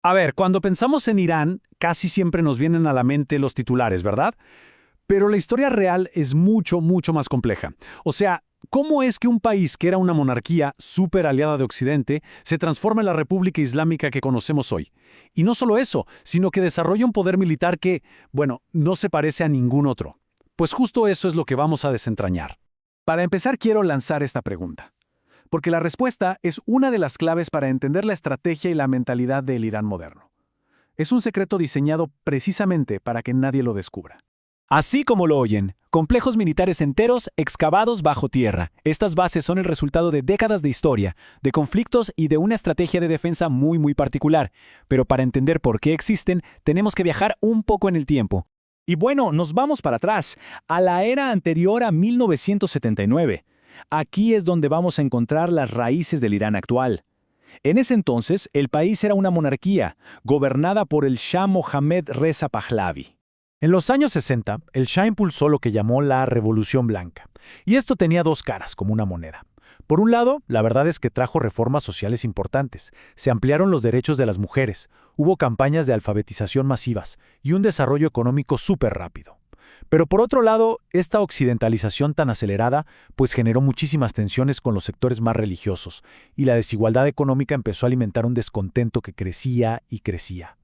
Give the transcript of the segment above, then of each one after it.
A ver, cuando pensamos en Irán, casi siempre nos vienen a la mente los titulares, ¿verdad? Pero la historia real es mucho, mucho más compleja. O sea, ¿cómo es que un país que era una monarquía súper aliada de Occidente se transforma en la República Islámica que conocemos hoy? Y no solo eso, sino que desarrolla un poder militar que, bueno, no se parece a ningún otro. Pues justo eso es lo que vamos a desentrañar. Para empezar, quiero lanzar esta pregunta, porque la respuesta es una de las claves para entender la estrategia y la mentalidad del Irán moderno. Es un secreto diseñado precisamente para que nadie lo descubra. Así como lo oyen, complejos militares enteros excavados bajo tierra. Estas bases son el resultado de décadas de historia, de conflictos y de una estrategia de defensa muy particular. Pero para entender por qué existen, tenemos que viajar un poco en el tiempo. Y bueno, nos vamos para atrás, a la era anterior a 1979. Aquí es donde vamos a encontrar las raíces del Irán actual. En ese entonces, el país era una monarquía, gobernada por el Shah Mohammad Reza Pahlavi. En los años 60, el Shah impulsó lo que llamó la Revolución Blanca. Y esto tenía dos caras, como una moneda. Por un lado, la verdad es que trajo reformas sociales importantes. Se ampliaron los derechos de las mujeres, hubo campañas de alfabetización masivas y un desarrollo económico súper rápido. Pero por otro lado, esta occidentalización tan acelerada pues generó muchísimas tensiones con los sectores más religiosos, y la desigualdad económica empezó a alimentar un descontento que crecía y crecía.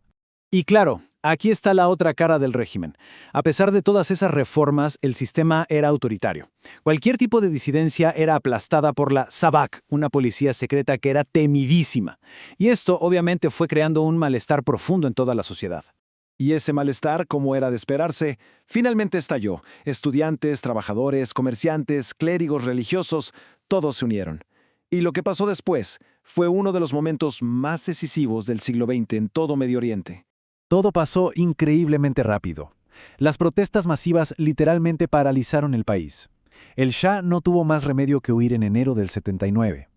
Y claro, aquí está la otra cara del régimen. A pesar de todas esas reformas, el sistema era autoritario. Cualquier tipo de disidencia era aplastada por la Sabak, una policía secreta que era temidísima. Y esto obviamente fue creando un malestar profundo en toda la sociedad. Y ese malestar, como era de esperarse, finalmente estalló. Estudiantes, trabajadores, comerciantes, clérigos religiosos, todos se unieron. Y lo que pasó después fue uno de los momentos más decisivos del siglo XX en todo Medio Oriente. Todo pasó increíblemente rápido. Las protestas masivas literalmente paralizaron el país. El Shah no tuvo más remedio que huir en enero del 79.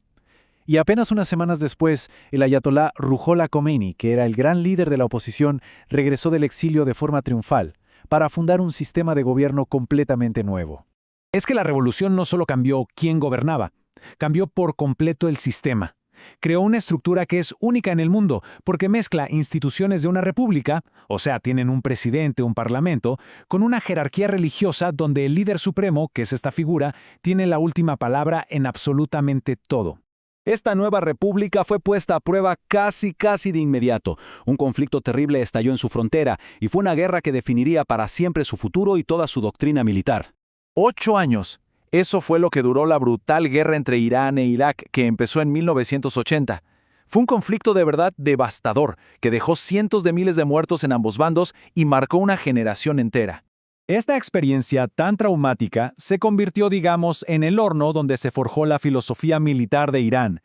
Y apenas unas semanas después, el ayatolá Ruhollah Khomeini, que era el gran líder de la oposición, regresó del exilio de forma triunfal para fundar un sistema de gobierno completamente nuevo. Es que la revolución no solo cambió quién gobernaba, cambió por completo el sistema. Creó una estructura que es única en el mundo, porque mezcla instituciones de una república, o sea, tienen un presidente, un parlamento, con una jerarquía religiosa donde el líder supremo, que es esta figura, tiene la última palabra en absolutamente todo. Esta nueva república fue puesta a prueba casi de inmediato. Un conflicto terrible estalló en su frontera y fue una guerra que definiría para siempre su futuro y toda su doctrina militar. 8 años. Eso fue lo que duró la brutal guerra entre Irán e Irak, que empezó en 1980. Fue un conflicto de verdad devastador, que dejó cientos de miles de muertos en ambos bandos y marcó una generación entera. Esta experiencia tan traumática se convirtió, digamos, en el horno donde se forjó la filosofía militar de Irán.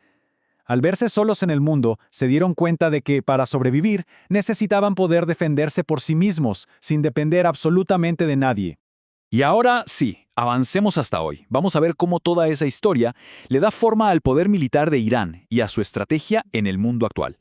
Al verse solos en el mundo, se dieron cuenta de que, para sobrevivir, necesitaban poder defenderse por sí mismos, sin depender absolutamente de nadie. Y ahora sí, avancemos hasta hoy. Vamos a ver cómo toda esa historia le da forma al poder militar de Irán y a su estrategia en el mundo actual.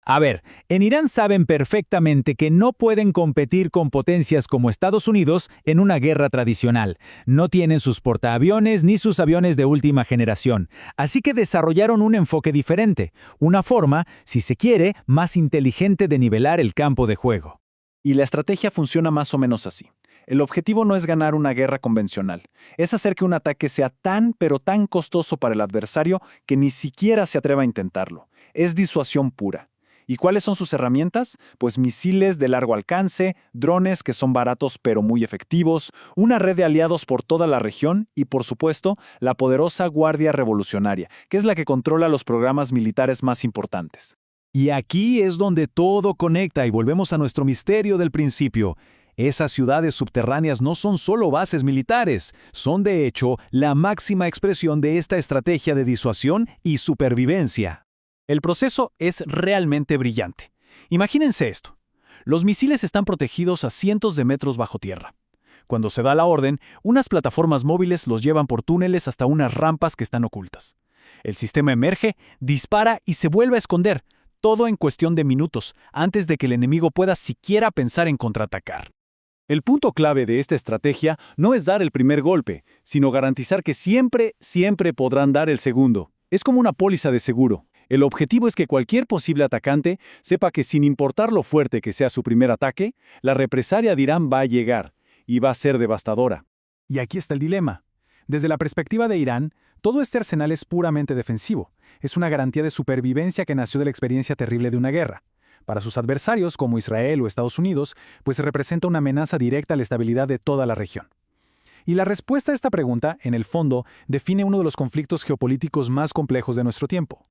A ver, en Irán saben perfectamente que no pueden competir con potencias como Estados Unidos en una guerra tradicional. No tienen sus portaaviones ni sus aviones de última generación. Así que desarrollaron un enfoque diferente, una forma, si se quiere, más inteligente de nivelar el campo de juego. Y la estrategia funciona más o menos así. El objetivo no es ganar una guerra convencional, es hacer que un ataque sea tan costoso para el adversario que ni siquiera se atreva a intentarlo. Es disuasión pura. ¿Y cuáles son sus herramientas? Pues misiles de largo alcance, drones que son baratos pero muy efectivos, una red de aliados por toda la región y, por supuesto, la poderosa Guardia Revolucionaria, que es la que controla los programas militares más importantes. Y aquí es donde todo conecta y volvemos a nuestro misterio del principio. Esas ciudades subterráneas no son solo bases militares, son de hecho la máxima expresión de esta estrategia de disuasión y supervivencia. El proceso es realmente brillante. Imagínense esto. Los misiles están protegidos a cientos de metros bajo tierra. Cuando se da la orden, unas plataformas móviles los llevan por túneles hasta unas rampas que están ocultas. El sistema emerge, dispara y se vuelve a esconder, todo en cuestión de minutos, antes de que el enemigo pueda siquiera pensar en contraatacar. El punto clave de esta estrategia no es dar el primer golpe, sino garantizar que siempre podrán dar el segundo. Es como una póliza de seguro. El objetivo es que cualquier posible atacante sepa que sin importar lo fuerte que sea su primer ataque, la represalia de Irán va a llegar y va a ser devastadora. Y aquí está el dilema. Desde la perspectiva de Irán, todo este arsenal es puramente defensivo. Es una garantía de supervivencia que nació de la experiencia terrible de una guerra. Para sus adversarios, como Israel o Estados Unidos, pues representa una amenaza directa a la estabilidad de toda la región. Y la respuesta a esta pregunta, en el fondo, define uno de los conflictos geopolíticos más complejos de nuestro tiempo.